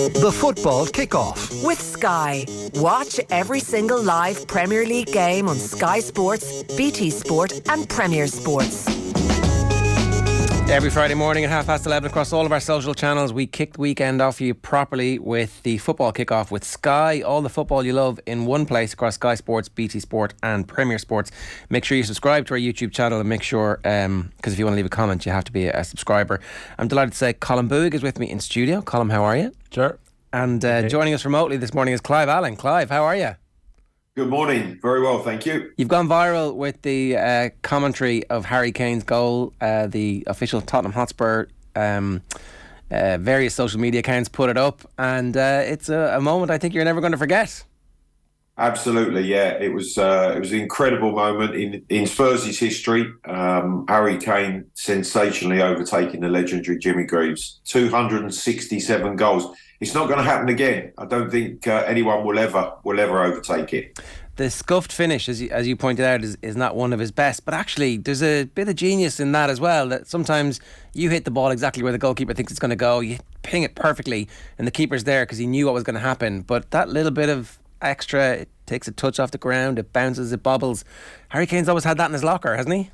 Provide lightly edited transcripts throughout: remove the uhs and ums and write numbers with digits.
The Football Kickoff. With Sky. Watch every single live Premier League game on Sky Sports, BT Sport and Premier Sports. Every Friday morning at 11:30 across all of our social channels, we kick the weekend off for you properly with the Football Kickoff with Sky. All the football you love in one place across Sky Sports, BT Sport and Premier Sports. Make sure you subscribe to our YouTube channel and make sure, because if you want to leave a comment, you have to be a subscriber. I'm delighted to say Colm Boohig is with me in studio. Colm, how are you? Sure. And joining us remotely this morning is Clive Allen. Clive, how are you? Good morning. Very well, thank you. You've gone viral with the commentary of Harry Kane's goal. The official Tottenham Hotspur various social media accounts put it up, and it's a moment I think you're never going to forget. Absolutely, yeah. It was an incredible moment in Spurs' history. Harry Kane sensationally overtaking the legendary Jimmy Greaves. 267 goals. It's not going to happen again. I don't think anyone will ever overtake it. The scuffed finish, as you pointed out, is not one of his best. But actually, there's a bit of genius in that as well. That sometimes you hit the ball exactly where the goalkeeper thinks it's going to go. You ping it perfectly, and the keeper's there because he knew what was going to happen. But that little bit of extra, it takes a touch off the ground, it bounces, it bobbles. Harry Kane's always had that in his locker, hasn't he?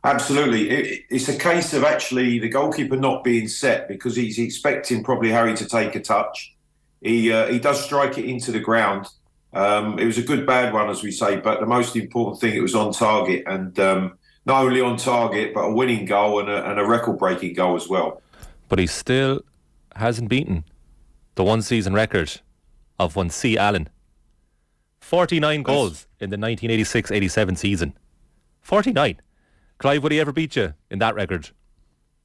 Absolutely. It's a case of actually the goalkeeper not being set because he's expecting probably Harry to take a touch. He does strike it into the ground. It was a good bad one, as we say, but the most important thing, it was on target, and not only on target, but a winning goal and a record-breaking goal as well. But he still hasn't beaten the one-season record of one C. Allen. 49 goals in the 1986-87 season. 49. Clive, would he ever beat you in that record?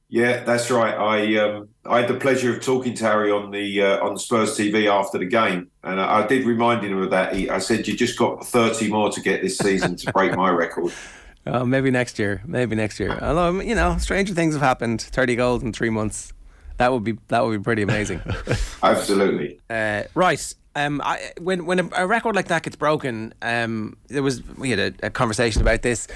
Yeah, that's right. I had the pleasure of talking to Harry on the Spurs TV after the game, and I did remind him of that. I said, "You just got 30 more to get this season to break my record." Maybe next year. Although, stranger things have happened. 30 goals in 3 months. That would be pretty amazing. Absolutely. Right. When a record like that gets broken, we had a conversation about this.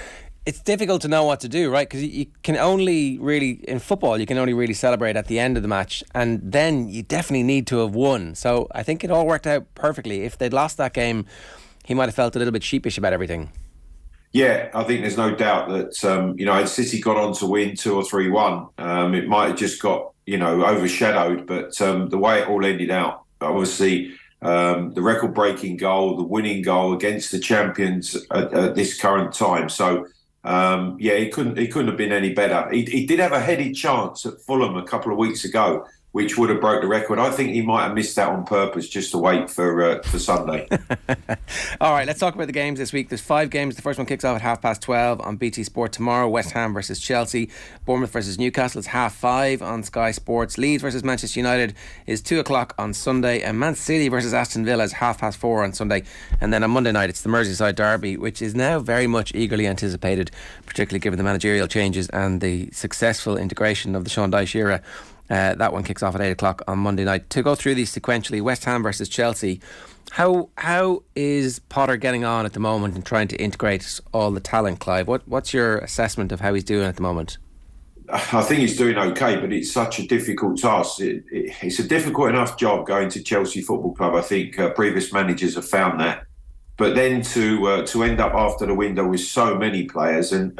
It's difficult to know what to do, right? Because you can only really, in football, you can only really celebrate at the end of the match, and then you definitely need to have won. So I think it all worked out perfectly. If they'd lost that game, he might have felt a little bit sheepish about everything. Yeah, I think there's no doubt that, had City got on to win 2 or 3-1, it might have just got, overshadowed. But the way it all ended out, obviously, the record-breaking goal, the winning goal against the champions at this current time. So, it couldn't have been any better. He did have a headed chance at Fulham a couple of weeks ago, which would have broke the record. I think he might have missed that on purpose just to wait for Sunday. All right, let's talk about the games this week. There's 5 games. The first one kicks off at 12:30 on BT Sport tomorrow. West Ham versus Chelsea. Bournemouth versus Newcastle is 5:30 on Sky Sports. Leeds versus Manchester United is 2:00 on Sunday. And Man City versus Aston Villa is 4:30 on Sunday. And then on Monday night, it's the Merseyside derby, which is now very much eagerly anticipated, particularly given the managerial changes and the successful integration of the Sean Dyche era. That one kicks off at 8:00 on Monday night. To go through these sequentially, West Ham versus Chelsea. How is Potter getting on at the moment and trying to integrate all the talent, Clive? What's your assessment of how he's doing at the moment? I think he's doing okay, but it's such a difficult task. It's a difficult enough job going to Chelsea Football Club. I think previous managers have found that. But then to end up after the window with so many players and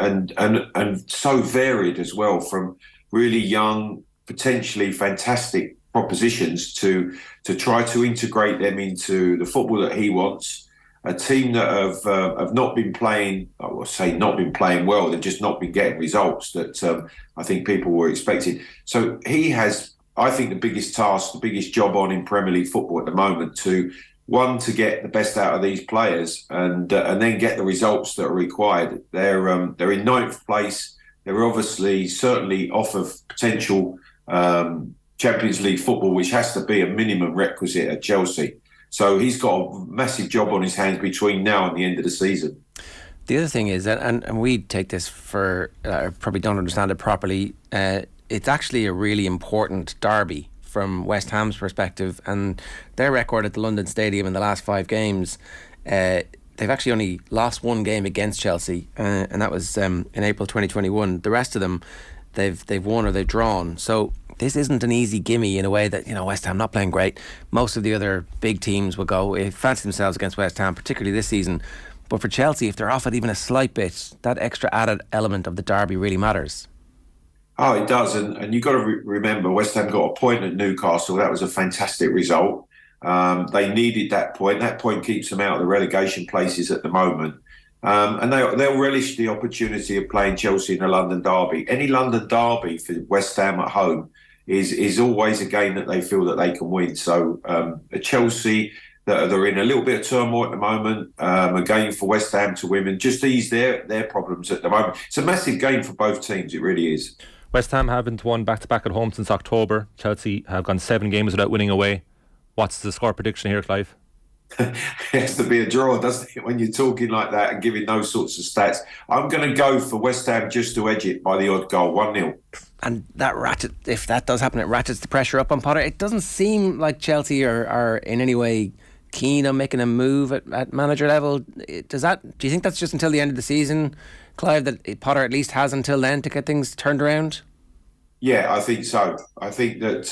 so varied as well, from really young, potentially fantastic propositions to try to integrate them into the football that he wants. A team that have not been playing, I will say not been playing well, they've just not been getting results that I think people were expecting. So he has, I think, the biggest task, the biggest job on in Premier League football at the moment to get the best out of these players and then get the results that are required. They're in 9th place. They're obviously certainly off of potential Champions League football, which has to be a minimum requisite at Chelsea. So he's got a massive job on his hands between now and the end of the season. The other thing is that, and we take this for, probably don't understand it properly, it's actually a really important derby from West Ham's perspective, and their record at the London Stadium in the last 5 games, they've actually only lost 1 game against Chelsea, and that was in April 2021. The rest of them, they've won or they've drawn. So this isn't an easy gimme in a way that, West Ham not playing great. Most of the other big teams will go fancy themselves against West Ham, particularly this season. But for Chelsea, if they're off it even a slight bit, that extra added element of the derby really matters. Oh, it does. And you've got to remember, West Ham got a point at Newcastle. That was a fantastic result. They needed that point. That point keeps them out of the relegation places at the moment. And they'll relish the opportunity of playing Chelsea in a London derby. Any London derby for West Ham at home is always a game that they feel that they can win. So Chelsea, they're in a little bit of turmoil at the moment, a game for West Ham to win and just ease their problems at the moment. It's a massive game for both teams, it really is. West Ham haven't won back-to-back at home since October. Chelsea have gone 7 games without winning away. What's the score prediction here, Clive? It has to be a draw, doesn't it, when you're talking like that and giving those sorts of stats. I'm going to go for West Ham just to edge it by the odd goal, 1-0. And if that does happen, it ratchets the pressure up on Potter. It doesn't seem like Chelsea are in any way keen on making a move at manager level. Do you think that's just until the end of the season, Clive, that Potter at least has until then to get things turned around? Yeah, I think so. I think that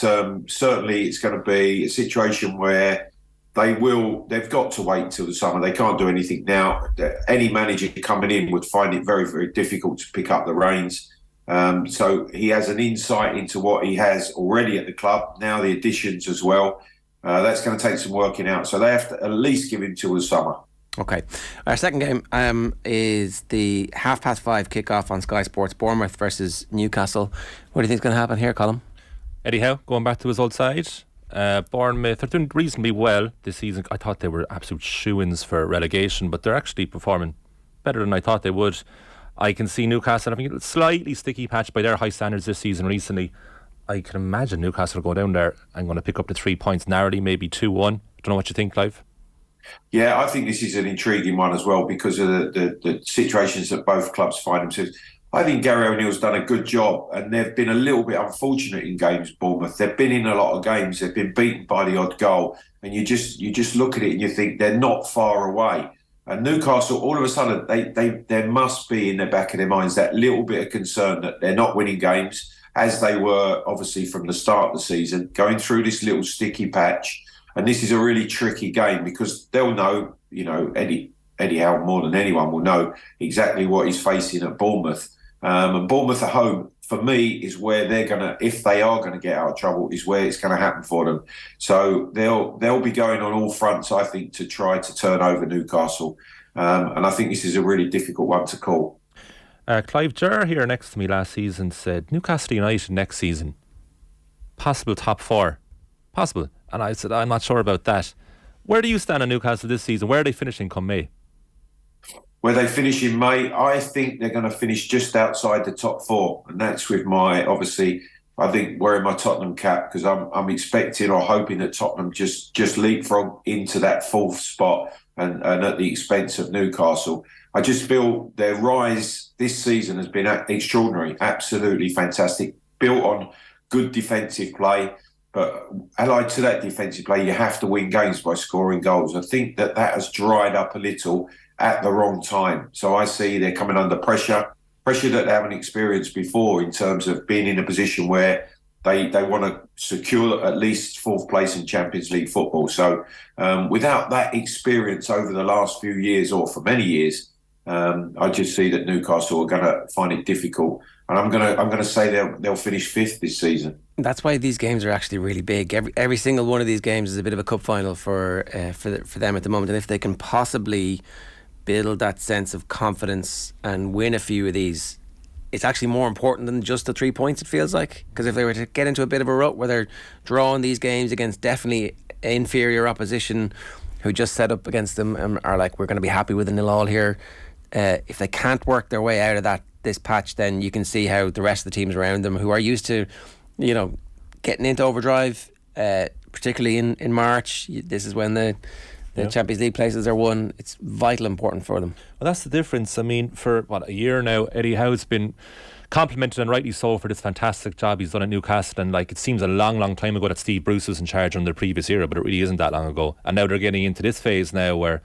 certainly it's going to be a situation where they've got to wait till the summer. They can't do anything now. Any manager coming in would find it very, very difficult to pick up the reins. So he has an insight into what he has already at the club, now the additions as well. That's going to take some working out. So they have to at least give him till the summer. Okay. Our second game is the 5:30 kickoff on Sky Sports, Bournemouth versus Newcastle. What do you think is going to happen here, Colm? Eddie Howe going back to his old side. Bournemouth are doing reasonably well this season. I thought they were absolute shoo-ins for relegation, but they're actually performing better than I thought they would. I can see Newcastle having a slightly sticky patch by their high standards this season recently. I can imagine Newcastle go down there and going to pick up the 3 points narrowly, maybe 2-1. Don't know what you think, Clive. Yeah, I think this is an intriguing one as well because of the situations that both clubs find themselves. I think Gary O'Neill's done a good job, and they've been a little bit unfortunate in games, Bournemouth. They've been in a lot of games. They've been beaten by the odd goal, and you just look at it and you think they're not far away. And Newcastle, all of a sudden, there must be in the back of their minds that little bit of concern that they're not winning games, as they were obviously from the start of the season, going through this little sticky patch. And this is a really tricky game because they'll know, Eddie Howe more than anyone will know exactly what he's facing at Bournemouth. And Bournemouth at home, for me, is where they're going to, if they are going to get out of trouble, is where it's going to happen for them. So they'll be going on all fronts, I think, to try to turn over Newcastle. And I think this is a really difficult one to call. Clive, Ger here next to me last season said Newcastle United next season, possible top 4. Possible. And I said, I'm not sure about that. Where do you stand on Newcastle this season? Where are they finishing come May? Where they finish in May, I think they're going to finish just outside the top 4. And that's with I think wearing my Tottenham cap, because I'm expecting or hoping that Tottenham just leapfrog into that 4th spot and at the expense of Newcastle. I just feel their rise this season has been extraordinary, absolutely fantastic, built on good defensive play. But allied to that defensive play, you have to win games by scoring goals. I think that has dried up a little at the wrong time. So I see they're coming under pressure that they haven't experienced before in terms of being in a position where they want to secure at least 4th place in Champions League football. So without that experience over the last few years or for many years, I just see that Newcastle are going to find it difficult. And I'm going to say they'll finish 5th this season. That's why these games are actually really big. Every single one of these games is a bit of a cup final for them at the moment. And if they can possibly build that sense of confidence and win a few of these, it's actually more important than just the 3 points, it feels like. Because if they were to get into a bit of a rut where they're drawing these games against definitely inferior opposition who just set up against them and are like, we're going to be happy with a 0-0 here, if they can't work their way out of this patch, then you can see how the rest of the teams around them who are used to getting into overdrive, particularly in March, this is when the Champions League places are won. It's vital important for them. Well, that's the difference. I mean, for a year now, Eddie Howe's been complimented, and rightly so, for this fantastic job he's done at Newcastle. And it seems a long time ago that Steve Bruce was in charge under the previous era, but it really isn't that long ago. And now they're getting into this phase now where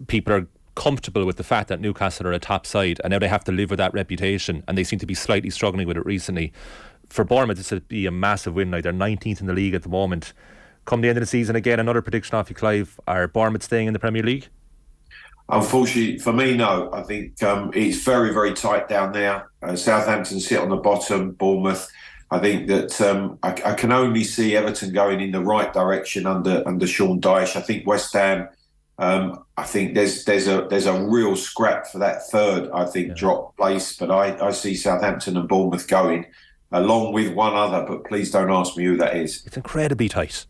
people are comfortable with the fact that Newcastle are a top side, and now they have to live with that reputation, and they seem to be slightly struggling with it recently. for Bournemouth, this would be a massive win. Like, they're 19th in the league at the moment. Come the end of the season, again, another prediction off you, Clive. Are Bournemouth staying in the Premier League? Unfortunately, for me, no. I think it's very, very tight down there. Southampton sit on the bottom, Bournemouth. I think that I can only see Everton going in the right direction under Sean Dyche. I think West Ham, I think there's a real scrap for that third, I think, drop place. But I see Southampton and Bournemouth going, along with one other, but please don't ask me who that is. It's incredibly tight.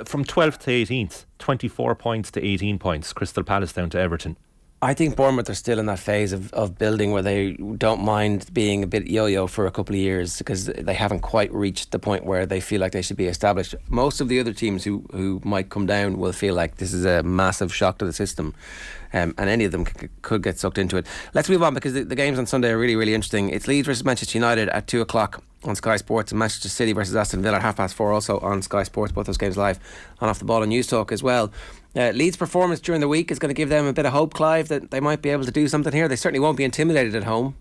From 12th to 18th, 24 points to 18 points, Crystal Palace down to Everton. I think Bournemouth are still in that phase of building where they don't mind being a bit yo-yo for a couple of years because they haven't quite reached the point where they feel like they should be established. Most of the other teams who might come down will feel like this is a massive shock to the system, and any of them could get sucked into it. Let's move on because the games on Sunday are really, really interesting. It's Leeds versus Manchester United at 2 o'clock on Sky Sports, and Manchester City versus Aston Villa at 4:30 also on Sky Sports. Both those games live on Off the Ball and News Talk as well. Leeds' performance during the week is going to give them a bit of hope, Clive, that they might be able to do something here. They certainly won't be intimidated at home.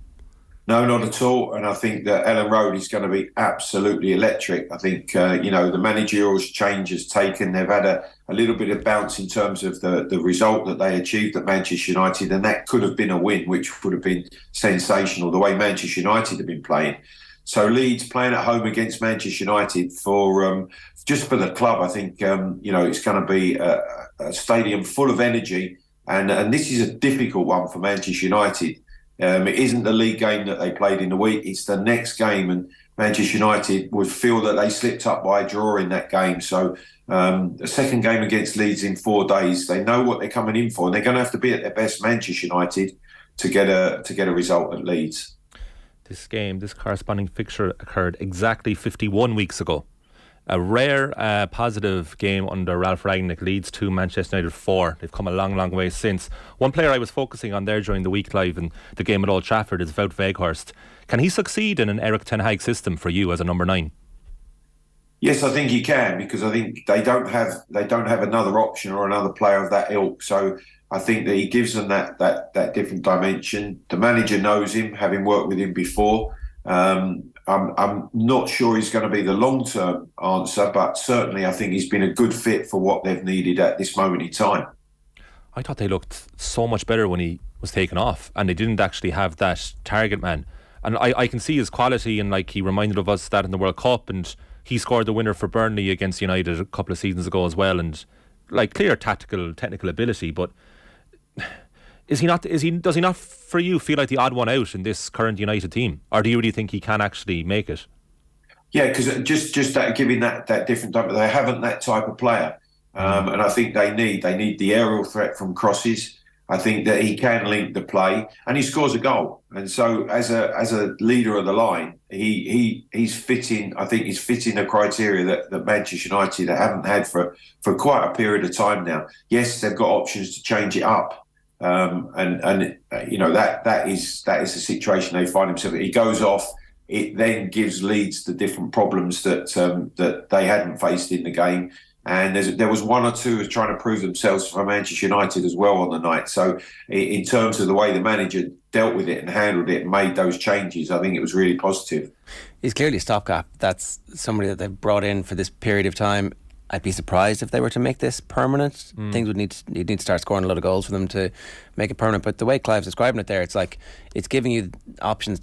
No, not at all. And I think that Ellen Road is going to be absolutely electric. I think, the managerial change has taken. They've had a little bit of bounce in terms of the result that they achieved at Manchester United. And that could have been a win, which would have been sensational, the way Manchester United have been playing. So Leeds playing at home against Manchester United for just for the club, I think it's going to be a stadium full of energy, and this is a difficult one for Manchester United. It isn't the league game that they played in the week; it's the next game, and Manchester United would feel that they slipped up by a draw in that game. So the second game against Leeds in 4 days, they know what they're coming in for, and they're going to have to be at their best, Manchester United, to get a result at Leeds. This corresponding fixture occurred exactly 51 weeks ago. A rare positive game under Ralph Rangnick. Leeds 2, Manchester United 4. They've come a long, long way since. One player I was focusing on there during the week, Live, in the game at Old Trafford is Wout Weghorst. Can he succeed in an Eric Ten Hag system for you as a number 9? Yes, I think he can, because I think they don't have another option or another player of that ilk. So I think that he gives them that different dimension. The manager knows him, having worked with him before. I'm not sure he's going to be the long-term answer, but certainly I think he's been a good fit for what they've needed at this moment in time. I thought they looked so much better when he was taken off, and they didn't actually have that target man. And I can see his quality, and like he reminded of us that in the World Cup, and he scored the winner for Burnley against United a couple of seasons ago as well, and like clear technical ability, but does he not for you feel like the odd one out in this current United team, or do you really think he can actually make it? Yeah, because just that giving that different type, they haven't that type of player, and I think they need the aerial threat from crosses. I think that he can link the play, and he scores a goal. And so, as a leader of the line, he's fitting. I think he's fitting the criteria that Manchester United haven't had for quite a period of time now. Yes, they've got options to change it up, that is the situation they find themselves. He goes off. It then gives Leeds the different problems that they hadn't faced in the game. And there was one or two trying to prove themselves for Manchester United as well on the night. So in terms of the way the manager dealt with it and handled it and made those changes, I think it was really positive. He's clearly a stopgap. That's somebody that they've brought in for this period of time. I'd be surprised if they were to make this permanent. Things you'd need to start scoring a lot of goals for them to make it permanent. But the way Clive's describing it there, it's like it's giving you options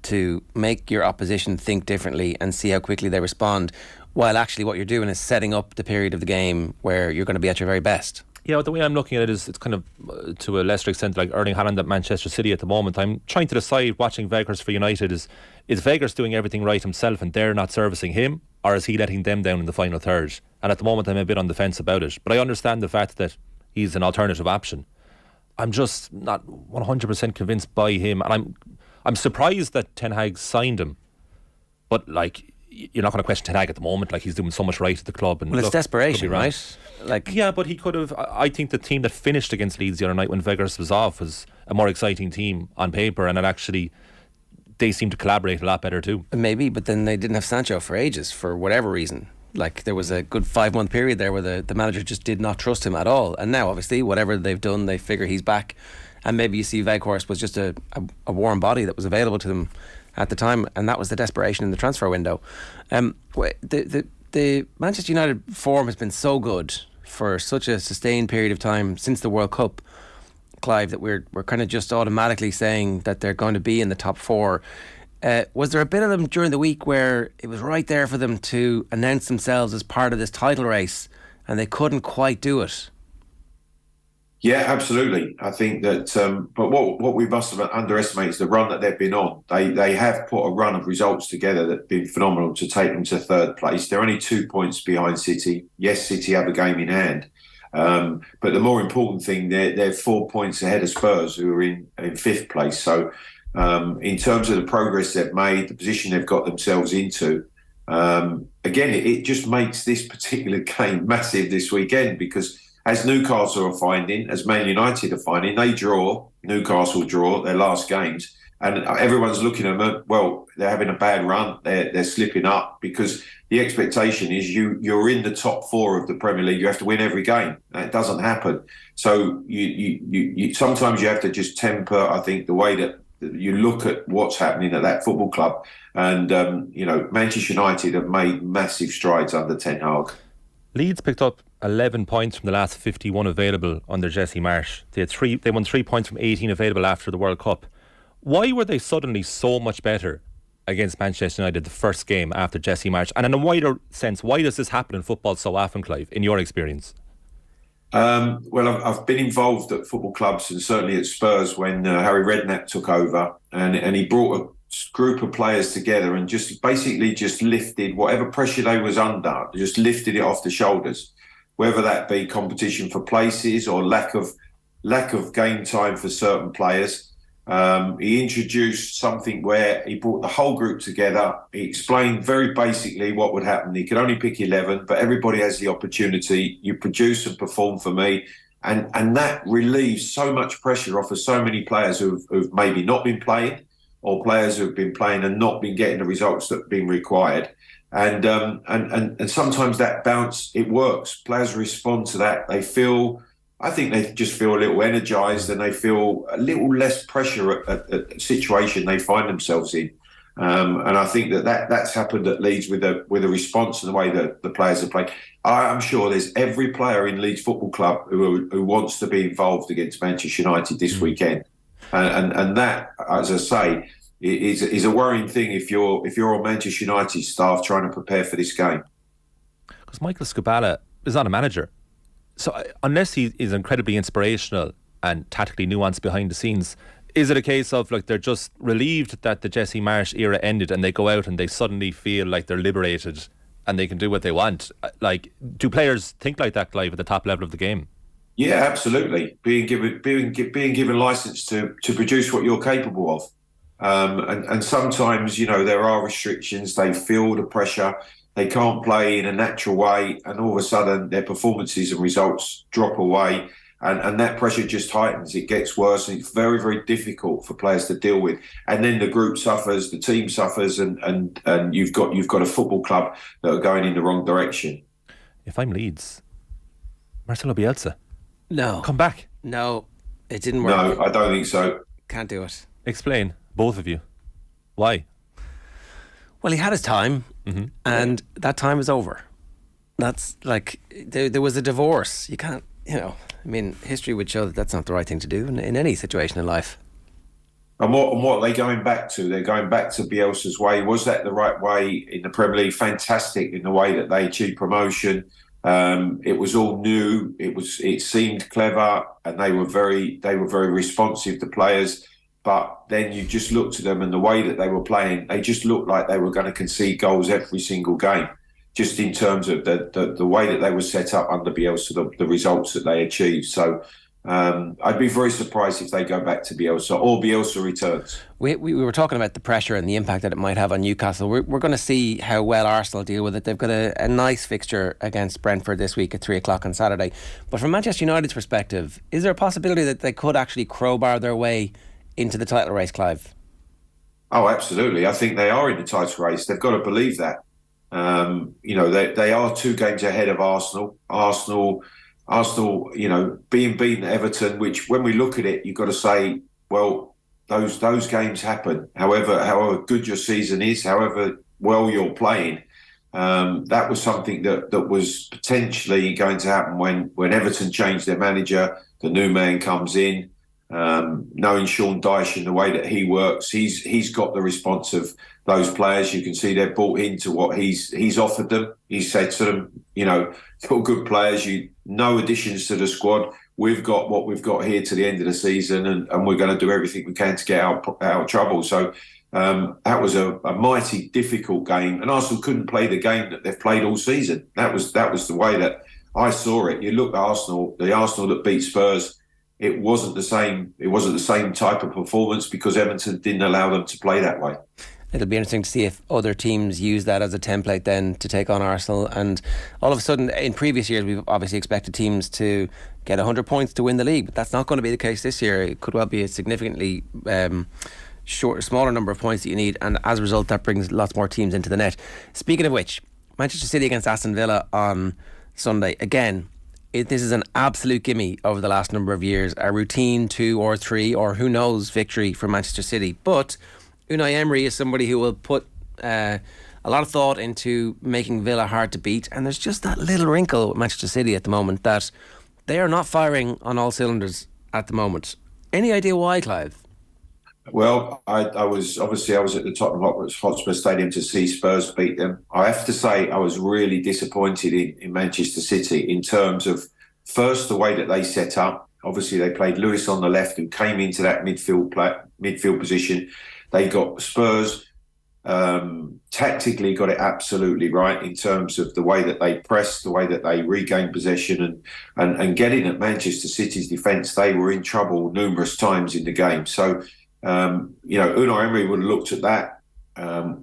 to make your opposition think differently and see how quickly they respond, while actually what you're doing is setting up the period of the game where you're going to be at your very best. Yeah, the way I'm looking at it is it's kind of to a lesser extent like Erling Haaland at Manchester City at the moment. I'm trying to decide, watching Weghorst for United, is Weghorst doing everything right himself and they're not servicing him, or is he letting them down in the final third? And at the moment I'm a bit on the fence about it, but I understand the fact that he's an alternative option. I'm just not 100% convinced by him, and I'm surprised that Ten Hag signed him, but like, you're not going to question Ten Hag at the moment. Like, he's doing so much right at the club. And well, it's desperation, right? Like, yeah, but he could have. I think the team that finished against Leeds the other night when Weghorst was off was a more exciting team on paper, and it actually, they seem to collaborate a lot better too. Maybe, but then they didn't have Sancho for ages for whatever reason. Like, there was a good 5-month period there where the manager just did not trust him at all. And now, obviously, whatever they've done, they figure he's back and maybe you see Weghorst was just a warm body that was available to them at the time, and that was the desperation in the transfer window. The Manchester United form has been so good for such a sustained period of time since the World Cup, Clive, that we're kind of just automatically saying that they're going to be in the top four. Was there a bit of them during the week where it was right there for them to announce themselves as part of this title race and they couldn't quite do it? Yeah, absolutely. I think that, but what we must have underestimated is the run that they've been on. They have put a run of results together that have been phenomenal to take them to third place. They're only 2 points behind City. Yes, City have a game in hand. But the more important thing, they're 4 points ahead of Spurs, who are in fifth place. So in terms of the progress they've made, the position they've got themselves into, again, it just makes this particular game massive this weekend, because as Newcastle are finding, as Man United are finding, Newcastle draw their last games, and everyone's looking at them, well, they're having a bad run, they're slipping up, because the expectation is you're in the top four of the Premier League, you have to win every game. It doesn't happen. So you sometimes you have to just temper, I think, the way that you look at what's happening at that football club. And, Manchester United have made massive strides under Ten Hag. Leeds picked up 11 points from the last 51 available under Jesse Marsh. They won 3 points from 18 available after the World Cup. Why were they suddenly so much better against Manchester United the first game after Jesse Marsh? And in a wider sense, why does this happen in football so often, Clive, in your experience? Well, I've been involved at football clubs, and certainly at Spurs when Harry Redknapp took over, and he brought a group of players together and just basically just lifted whatever pressure they was under, just lifted it off the shoulders, whether that be competition for places or lack of game time for certain players. He introduced something where he brought the whole group together. He explained very basically what would happen. He could only pick 11, but everybody has the opportunity. You produce and perform for me. And that relieves so much pressure off of so many players who've maybe not been playing, or players who've been playing and not been getting the results that have been required. And sometimes that bounce, it works. Players respond to that. I think they just feel a little energised, and they feel a little less pressure at the situation they find themselves in. And I think that's happened at Leeds with a response and the way that the players have played. I'm sure there's every player in Leeds Football Club who wants to be involved against Manchester United this weekend. And that, as I say, is a worrying thing if you're on Manchester United staff trying to prepare for this game. Because Michael Scabala is not a manager. So unless he is incredibly inspirational and tactically nuanced behind the scenes, is it a case of like they're just relieved that the Jesse Marsh era ended and they go out and they suddenly feel like they're liberated and they can do what they want? Like, do players think like that, Clive, at the top level of the game? Yeah, absolutely. Being given license to produce what you're capable of. And sometimes, there are restrictions. They feel the pressure. They can't play in a natural way, and all of a sudden their performances and results drop away, and that pressure just heightens. It gets worse, and it's very, very difficult for players to deal with. And then the group suffers, the team suffers, and you've got a football club that are going in the wrong direction. If I'm Leeds, Marcelo Bielsa, no, come back. No, it didn't work. No, I don't think so. Can't do it. Explain, both of you, why? Well, he had his time, and that time is over. That's like, there was a divorce. You can't, history would show that that's not the right thing to do in any situation in life. And what are they going back to? They're going back to Bielsa's way. Was that the right way in the Premier League? Fantastic in the way that they achieved promotion. It was all new. It seemed clever, and they were very responsive to players. But then you just looked at them, and the way that they were playing, they just looked like they were going to concede goals every single game. Just in terms of the way that they were set up under Bielsa, the results that they achieved. So I'd be very surprised if they go back to Bielsa or Bielsa returns. We were talking about the pressure and the impact that it might have on Newcastle. We're going to see how well Arsenal deal with it. They've got a nice fixture against Brentford this week at 3 o'clock on Saturday. But from Manchester United's perspective, is there a possibility that they could actually crowbar their way into the title race, Clive? Oh, absolutely. I think they are in the title race. They've got to believe that. They are 2 games ahead of Arsenal. Arsenal Arsenal, being beaten at Everton, which when we look at it, you've got to say, well, those games happen. However good your season is, however well you're playing, that was something that was potentially going to happen when Everton changed their manager. The new man comes in, knowing Sean Dyche and the way that he works, he's got the response of those players. You can see they're bought into what he's offered them. He said to them, you're good players, no additions to the squad. We've got what we've got here to the end of the season, and we're going to do everything we can to get out of trouble. So that was a mighty difficult game, and Arsenal couldn't play the game that they've played all season. That was the way that I saw it. You look at Arsenal, the Arsenal that beat Spurs. It wasn't the same. It wasn't the same type of performance because Everton didn't allow them to play that way. It'll be interesting to see if other teams use that as a template then to take on Arsenal. And all of a sudden, in previous years, we've obviously expected teams to get 100 points to win the league, but that's not going to be the case this year. It could well be a significantly smaller number of points that you need, and as a result, that brings lots more teams into the net. Speaking of which, Manchester City against Aston Villa on Sunday. Again, this is an absolute gimme over the last number of years, a routine 2 or 3 or who knows victory for Manchester City. But Unai Emery is somebody who will put a lot of thought into making Villa hard to beat, and there's just that little wrinkle with Manchester City at the moment that they are not firing on all cylinders at the moment. Any idea why, Clive? Well, I was at the Tottenham Hotspur Stadium to see Spurs beat them. I have to say I was really disappointed in Manchester City in terms of, first, the way that they set up. Obviously, they played Lewis on the left, who came into that midfield position. They got Spurs tactically got it absolutely right in terms of the way that they pressed, the way that they regained possession, and getting at Manchester City's defence. They were in trouble numerous times in the game. So, Unai Emery would have looked at that.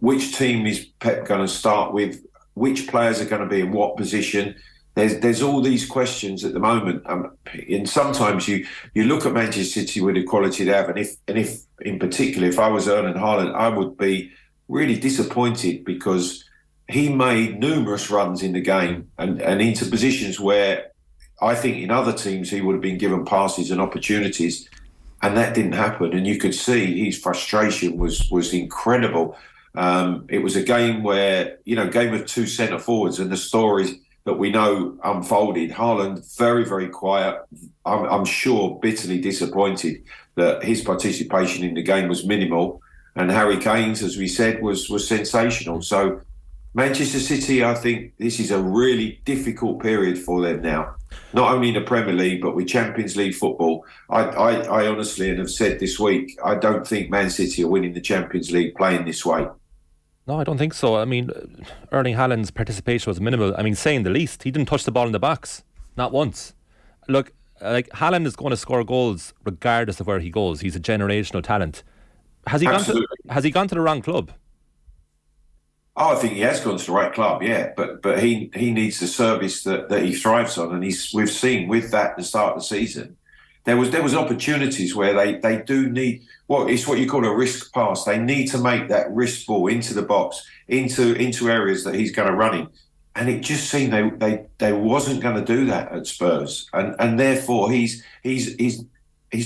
Which team is Pep going to start with? Which players are going to be in what position? There's all these questions at the moment, and sometimes you look at Manchester City with the quality they have, and if in particular, if I was Erling Haaland, I would be really disappointed because he made numerous runs in the game and into positions where I think in other teams he would have been given passes and opportunities, and that didn't happen. And you could see his frustration was incredible. It was a game where, game of two centre forwards, and the stories that we know unfolded. Haaland, very, very quiet. I'm sure bitterly disappointed that his participation in the game was minimal. And Harry Kane's, as we said, was sensational. So Manchester City, I think this is a really difficult period for them now. Not only in the Premier League, but with Champions League football. I honestly, and have said this week, I don't think Man City are winning the Champions League playing this way. No, I don't think so. I mean, Erling Haaland's participation was minimal. I mean, saying the least. He didn't touch the ball in the box. Not once. Look, Haaland is going to score goals regardless of where he goes. He's a generational talent. Has he gone to the wrong club? Oh, I think he has gone to the right club, yeah. But he needs the service that he thrives on, and we've seen with that at the start of the season. There was opportunities where they do need it's what you call a risk pass. They need to make that risk ball into the box, into areas that he's going to run in, and it just seemed they wasn't going to do that at Spurs, and therefore he's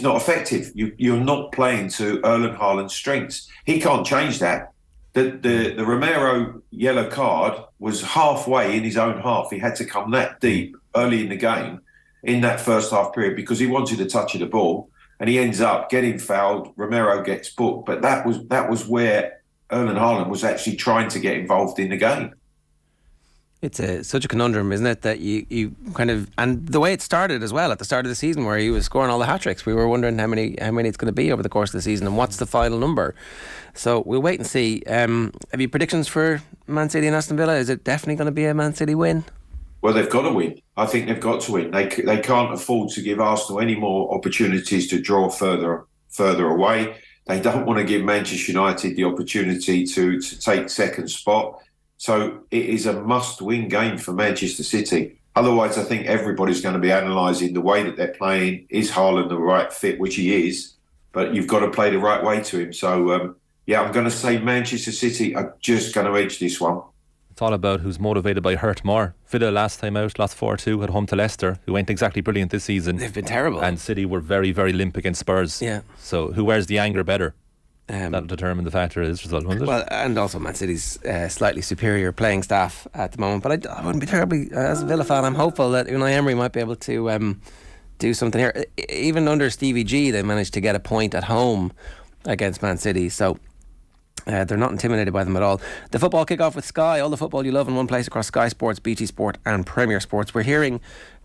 not effective. You're not playing to Erling Haaland's strengths. He can't change that. The Romero yellow card was halfway in his own half. He had to come that deep early in the game, in that first half period, because he wanted a touch of the ball, and he ends up getting fouled. Romero gets booked, but that was where Erling Haaland was actually trying to get involved in the game. It's such a conundrum, isn't it, that you kind of, and the way it started as well at the start of the season, where he was scoring all the hat tricks. We were wondering how many it's going to be over the course of the season, and what's the final number. So we'll wait and see. Have you predictions for Man City and Aston Villa? Is it definitely going to be a Man City win? Well, they've got to win. I think they've got to win. They can't afford to give Arsenal any more opportunities to draw further away. They don't want to give Manchester United the opportunity to take second spot. So it is a must-win game for Manchester City. Otherwise, I think everybody's going to be analysing the way that they're playing. Is Haaland the right fit? Which he is. But you've got to play the right way to him. So, I'm going to say Manchester City are just going to edge this one. It's all about who's motivated by hurt more. Villa last time out lost 4-2 at home to Leicester, who went exactly brilliant this season. They've been terrible. And City were very, very limp against Spurs. Yeah. So who wears the anger better? That'll determine the factor of this result, won't it? Well, and also Man City's slightly superior playing staff at the moment. But I wouldn't be terribly, as a Villa fan, I'm hopeful that Unai Emery might be able to do something here. Even under Stevie G, they managed to get a point at home against Man City. So they're not intimidated by them at all. The football kick-off with Sky, all the football you love in one place across Sky Sports, BT Sport and Premier Sports. We're hearing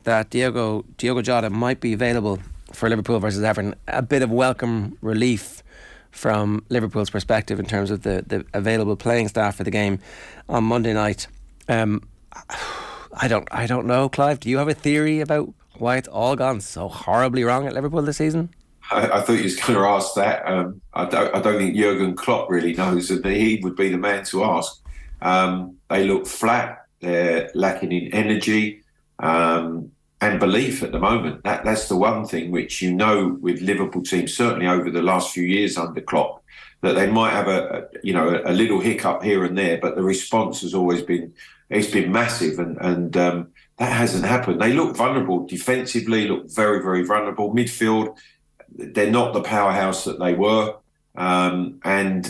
that Diogo Jota might be available for Liverpool versus Everton. A bit of welcome relief from Liverpool's perspective in terms of the available playing staff for the game on Monday night. I don't know, Clive. Do you have a theory about why it's all gone so horribly wrong at Liverpool this season? I thought you was going to ask that. I don't think Jurgen Klopp really knows, and he would be the man to ask. They look flat. They're lacking in energy and belief at the moment. That's the one thing which with Liverpool teams, certainly over the last few years under Klopp, that they might have a little hiccup here and there, but the response has always been massive, and that hasn't happened. They look vulnerable defensively, look very, very vulnerable. Midfield, they're not the powerhouse that they were, and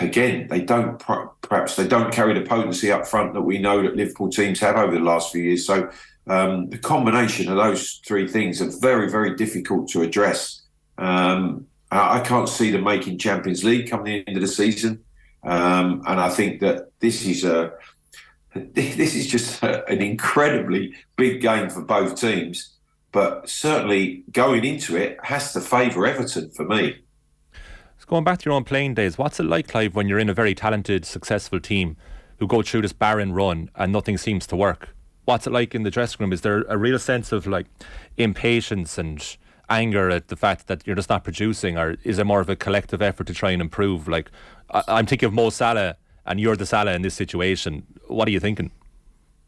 again, they don't carry the potency up front that we know that Liverpool teams have over the last few years. So the combination of those three things are very, very difficult to address. I can't see them making Champions League come the end of the season, and I think that this is just an incredibly big game for both teams. But certainly going into it has to favour Everton for me. So going back to your own playing days, what's it like, Clive, when you're in a very talented, successful team who go through this barren run and nothing seems to work? What's it like in the dressing room? Is there a real sense of like impatience and anger at the fact that you're just not producing, or is there more of a collective effort to try and improve? Like, I'm thinking of Mo Salah, and you're the Salah in this situation. What are you thinking?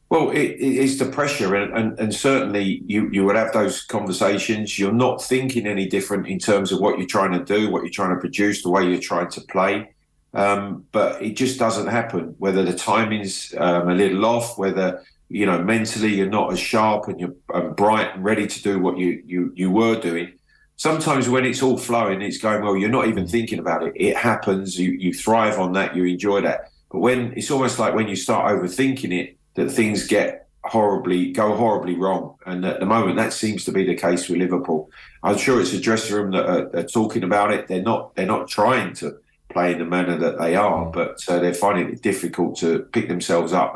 Well, it's the pressure, and certainly you would have those conversations. You're not thinking any different in terms of what you're trying to do, what you're trying to produce, the way you're trying to play. But it just doesn't happen, whether the timing's a little off, whether mentally you're not as sharp and you're bright and ready to do what you were doing. Sometimes when it's all flowing, it's going well, you're not even thinking about it. It happens, you thrive on that, you enjoy that. But when it's almost like when you start overthinking it, that things go horribly wrong. And at the moment, that seems to be the case with Liverpool. I'm sure it's a dressing room that are talking about it. They're not trying to play in the manner that they are, but they're finding it difficult to pick themselves up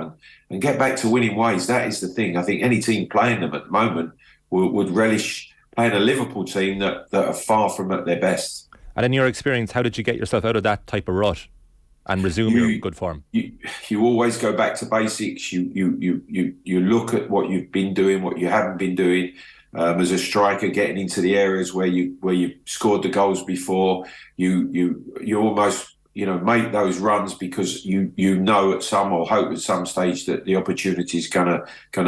and get back to winning ways. That is the thing. I think any team playing them at the moment would relish playing a Liverpool team that are far from at their best. And in your experience, how did you get yourself out of that type of rut and resume your good form? You always go back to basics. You look at what you've been doing, what you haven't been doing. As a striker, getting into the areas where you scored the goals before, you almost make those runs because you know at some, or hope at some stage, that the opportunity is gonna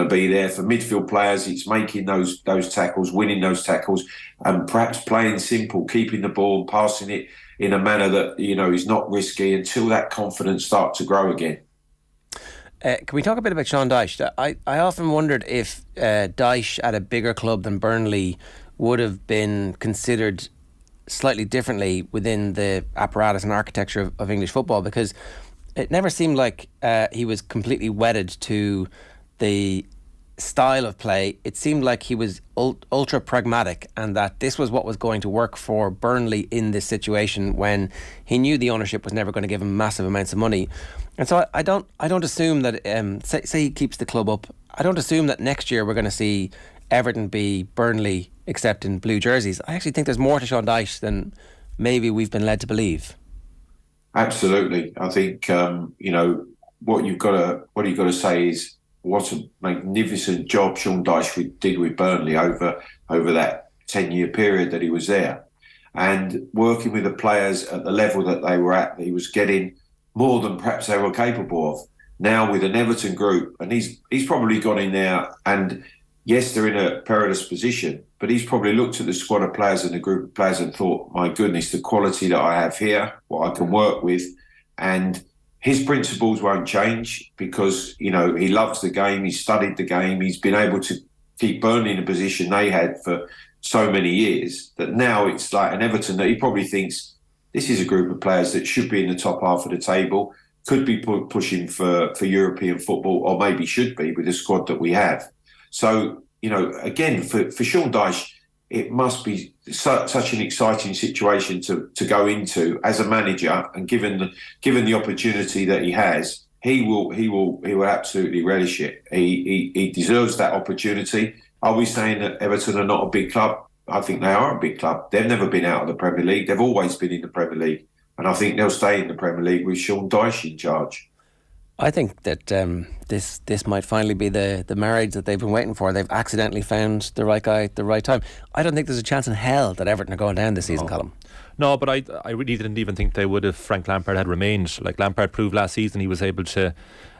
be there. For midfield players, it's making those tackles, winning those tackles, and perhaps playing simple, keeping the ball, passing it in a manner that is not risky until that confidence starts to grow again. Can we talk a bit about Sean Dyche? I often wondered if Dyche at a bigger club than Burnley would have been considered slightly differently within the apparatus and architecture of English football, because it never seemed like he was completely wedded to the style of play. It seemed like he was ultra pragmatic, and that this was what was going to work for Burnley in this situation, when he knew the ownership was never going to give him massive amounts of money. And so I don't assume that say he keeps the club up, I don't assume that next year we're going to see Everton be Burnley except in blue jerseys. I actually think there's more to Sean Dyche than maybe we've been led to believe. Absolutely. I think what you've got to say is what a magnificent job Sean Dyche did with Burnley over that 10-year period that he was there, and working with the players at the level that they were at. He was getting more than perhaps they were capable of. Now with an Everton group, and he's probably gone in there, and yes, they're in a perilous position, but he's probably looked at the squad of players and the group of players and thought, my goodness, the quality that I have here, what I can work with, and his principles won't change because, he loves the game, he's studied the game, he's been able to keep Burnley in a position they had for so many years that now it's like an Everton that he probably thinks this is a group of players that should be in the top half of the table, could be pushing for European football, or maybe should be with the squad that we have. So, again, for Sean Dyche, it must be such an exciting situation to go into as a manager, and given the opportunity that he has, he will absolutely relish it. He deserves that opportunity. Are we saying that Everton are not a big club? I think they are a big club. They've never been out of the Premier League. They've always been in the Premier League, and I think they'll stay in the Premier League with Sean Dyche in charge. I think that this might finally be the marriage that they've been waiting for. They've accidentally found the right guy at the right time. I don't think there's a chance in hell that Everton are going down this season, Colm. No, but I really didn't even think they would if Frank Lampard had remained. Like, Lampard proved last season he was able to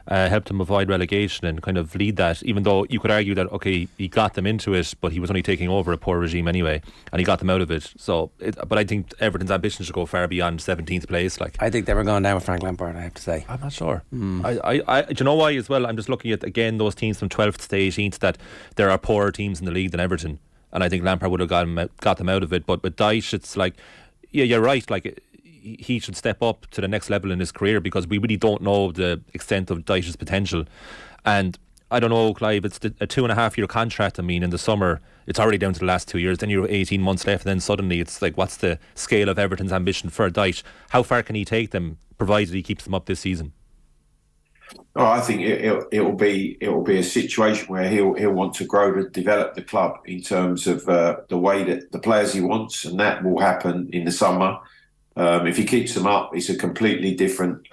help them avoid relegation and kind of lead that, even though you could argue that, okay, he got them into it, but he was only taking over a poor regime anyway, and he got them out of it. But I think Everton's ambition should go far beyond 17th place. I think they were going down with Frank Lampard, I have to say. I'm not sure. Do you know why as well? I'm just looking at, again, those teams from 12th to 18th, that there are poorer teams in the league than Everton, and I think Lampard would have got them out of it. But with Dyche, it's like, yeah, you're right, like, he should step up to the next level in his career, because we really don't know the extent of Dyche's potential. And I don't know, Clive, it's a 2.5 year contract. I mean, in the summer it's already down to the last 2 years, then you're 18 months left, and then suddenly it's like, what's the scale of Everton's ambition for Dyche? How far can he take them, provided he keeps them up this season? Oh, I think it will be a situation where he'll want to grow to develop the club in terms of the way that the players he wants, and that will happen in the summer. If he keeps them up, it's a completely different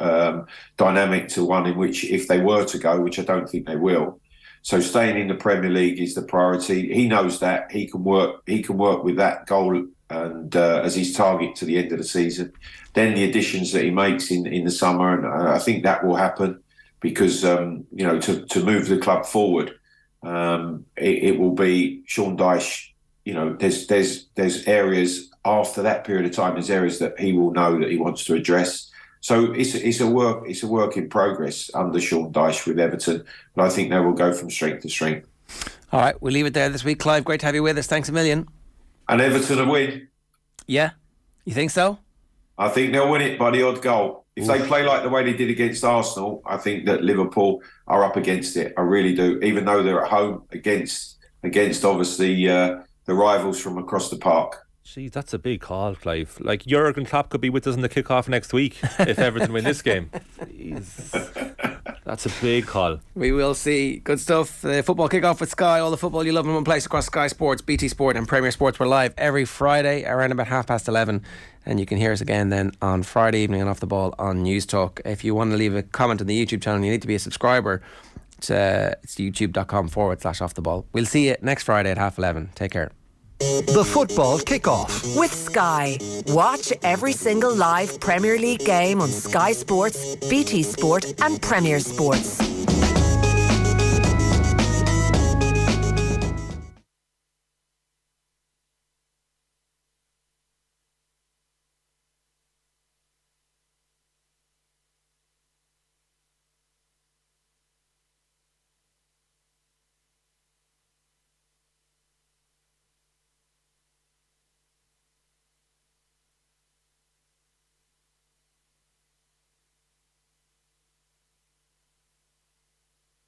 dynamic to one in which, if they were to go, which I don't think they will. So staying in the Premier League is the priority. He knows that he can work with that goal and as his target to the end of the season. Then the additions that he makes in the summer, and I think that will happen because to move the club forward, it will be Sean Dyche. There's areas after that period of time. There's areas that he will know that he wants to address. So it's a work in progress under Sean Dyche with Everton, but I think they will go from strength to strength. All right, we'll leave it there this week. Clive, great to have you with us. Thanks a million. And Everton will win. Yeah, you think so? I think they'll win it by the odd goal. If they play like the way they did against Arsenal, I think that Liverpool are up against it. I really do. Even though they're at home against obviously the rivals from across the park. Gee, that's a big call, Clive. Like, Jurgen Klopp could be with us in the kick-off next week if Everton win this game. Jeez. That's a big call. We will see. Good stuff. The football kick-off with Sky. All the football you love in one place across Sky Sports, BT Sport and Premier Sports. We're live every Friday around about 11:30. And you can hear us again then on Friday evening and Off the Ball on News Talk. If you want to leave a comment on the YouTube channel, you need to be a subscriber. It's youtube.com/Off the Ball. We'll see you next Friday at 11:30. Take care. The football kick-off with Sky. Watch every single live Premier League game on Sky Sports, BT Sport and Premier Sports.